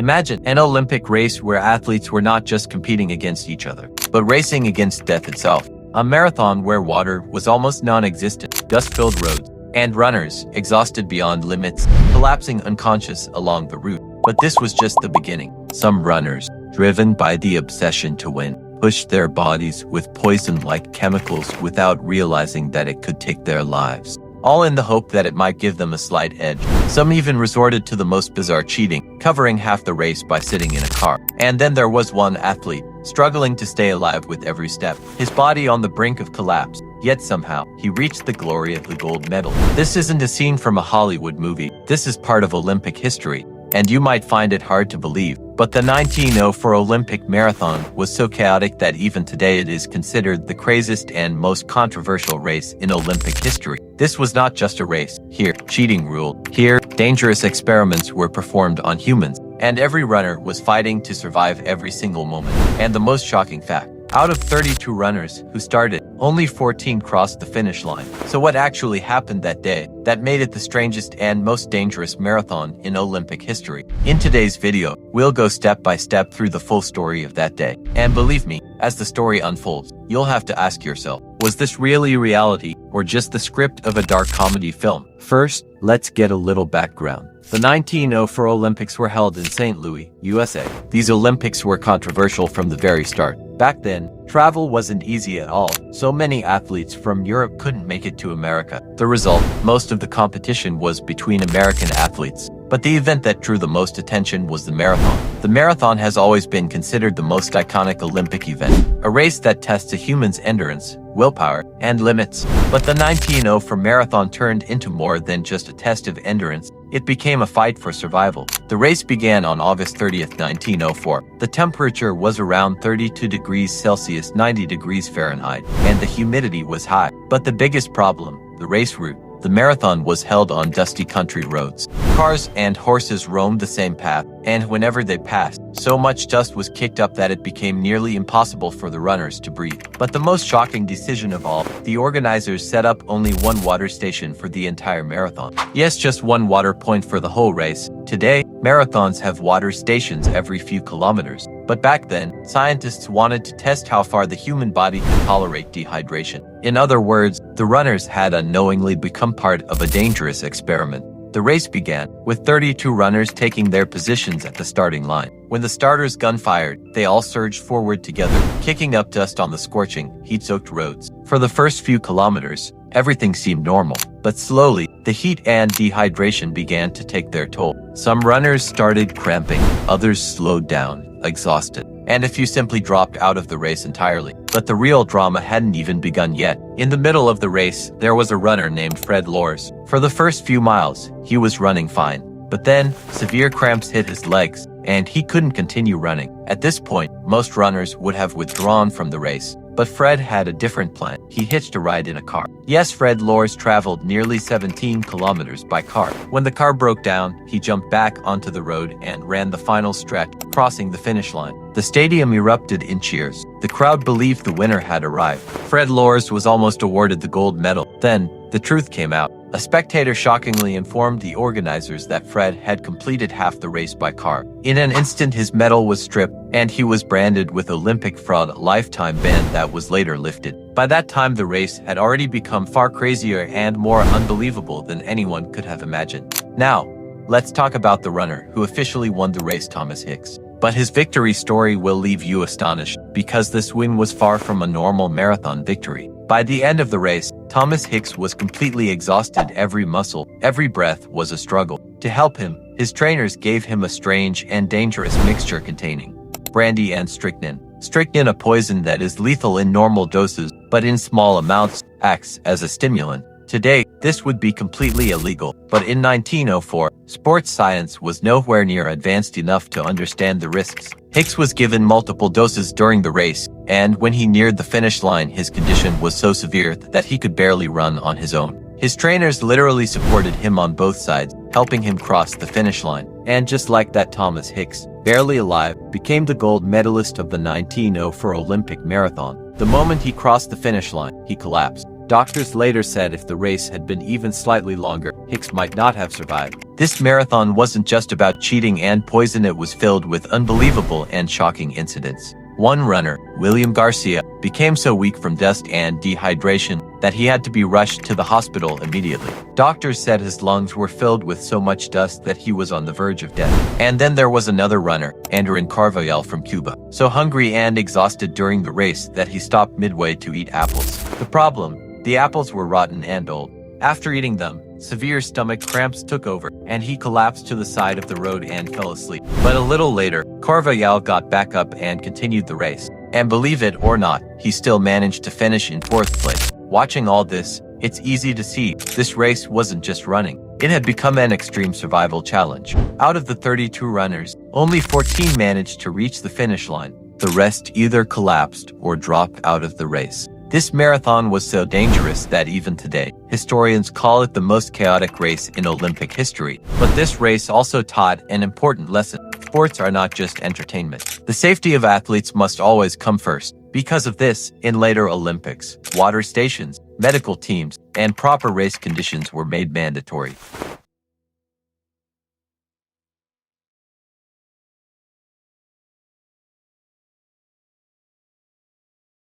Imagine an Olympic race where athletes were not just competing against each other, but racing against death itself. A marathon where water was almost non-existent, dust-filled roads, and runners, exhausted beyond limits, collapsing unconscious along the route. But this was just the beginning. Some runners, driven by the obsession to win, pushed their bodies with poison-like chemicals without realizing that it could take their lives, all in the hope that it might give them a slight edge. Some even resorted to the most bizarre cheating, covering half the race by sitting in a car. And then there was one athlete, struggling to stay alive with every step, his body on the brink of collapse. Yet somehow, he reached the glory of the gold medal. This isn't a scene from a Hollywood movie. This is part of Olympic history, and you might find it hard to believe. But the 1904 Olympic marathon was so chaotic that even today it is considered the craziest and most controversial race in Olympic history. This was not just a race. Here, cheating ruled. Here, dangerous experiments were performed on humans, and every runner was fighting to survive every single moment. And the most shocking fact, out of 32 runners who started, only 14 crossed the finish line. So what actually happened that day that made it the strangest and most dangerous marathon in Olympic history? In today's video, we'll go step by step through the full story of that day. And believe me, as the story unfolds, you'll have to ask yourself, was this really reality or just the script of a dark comedy film? First, let's get a little background. The 1904 Olympics were held in St. Louis, USA. These Olympics were controversial from the very start. Back then, travel wasn't easy at all, so many athletes from Europe couldn't make it to America. The result, most of the competition was between American athletes. But the event that drew the most attention was the marathon. The marathon has always been considered the most iconic Olympic event, a race that tests a human's endurance, willpower, and limits. But the 1904 marathon turned into more than just a test of endurance. It became a fight for survival. The race began on August 30th, 1904. The temperature was around 32 degrees Celsius, 90 degrees Fahrenheit, and the humidity was high. But the biggest problem, the race route. The marathon was held on dusty country roads. Cars and horses roamed the same path, and whenever they passed, so much dust was kicked up that it became nearly impossible for the runners to breathe. But the most shocking decision of all, the organizers set up only one water station for the entire marathon. Yes, just one water point for the whole race. Today, marathons have water stations every few kilometers. But back then, scientists wanted to test how far the human body could tolerate dehydration. In other words, the runners had unknowingly become part of a dangerous experiment. The race began, with 32 runners taking their positions at the starting line. When the starter's gun fired, they all surged forward together, kicking up dust on the scorching, heat-soaked roads. For the first few kilometers, everything seemed normal. But slowly, the heat and dehydration began to take their toll. Some runners started cramping, others slowed down, exhausted, and a few simply dropped out of the race entirely. But the real drama hadn't even begun yet. In the middle of the race, there was a runner named Fred Lors. For the first few miles, he was running fine. But then, severe cramps hit his legs, and he couldn't continue running. At this point, most runners would have withdrawn from the race. But Fred had a different plan. He hitched a ride in a car. Yes, Fred Lors traveled nearly 17 kilometers by car. When the car broke down, he jumped back onto the road and ran the final stretch, crossing the finish line. The stadium erupted in cheers. The crowd believed the winner had arrived. Fred Lors was almost awarded the gold medal. Then, the truth came out. A spectator shockingly informed the organizers that Fred had completed half the race by car. In an instant, his medal was stripped, and he was branded with Olympic fraud, a lifetime ban that was later lifted. By that time, the race had already become far crazier and more unbelievable than anyone could have imagined. Now, let's talk about the runner who officially won the race, Thomas Hicks. But his victory story will leave you astonished, because this win was far from a normal marathon victory. By the end of the race, Thomas Hicks was completely exhausted. Every muscle, every breath was a struggle. To help him, his trainers gave him a strange and dangerous mixture containing brandy and strychnine. Strychnine, a poison that is lethal in normal doses, but in small amounts, acts as a stimulant. Today, this would be completely illegal, but in 1904, sports science was nowhere near advanced enough to understand the risks. Hicks was given multiple doses during the race, and when he neared the finish line, his condition was so severe that he could barely run on his own. His trainers literally supported him on both sides, helping him cross the finish line. And just like that, Thomas Hicks, barely alive, became the gold medalist of the 1904 Olympic marathon. The moment he crossed the finish line, he collapsed. Doctors later said if the race had been even slightly longer, Hicks might not have survived. This marathon wasn't just about cheating and poison, it was filled with unbelievable and shocking incidents. One runner, William Garcia, became so weak from dust and dehydration that he had to be rushed to the hospital immediately. Doctors said his lungs were filled with so much dust that he was on the verge of death. And then there was another runner, Andrew Carvajal from Cuba, so hungry and exhausted during the race that he stopped midway to eat apples. The problem? The apples were rotten and old. After eating them, severe stomach cramps took over, and he collapsed to the side of the road and fell asleep. But a little later, Carvajal got back up and continued the race. And believe it or not, he still managed to finish in 4th place. Watching all this, it's easy to see this race wasn't just running. It had become an extreme survival challenge. Out of the 32 runners, only 14 managed to reach the finish line. The rest either collapsed or dropped out of the race. This marathon was so dangerous that even today, historians call it the most chaotic race in Olympic history. But this race also taught an important lesson. Sports are not just entertainment. The safety of athletes must always come first. Because of this, in later Olympics, water stations, medical teams, and proper race conditions were made mandatory.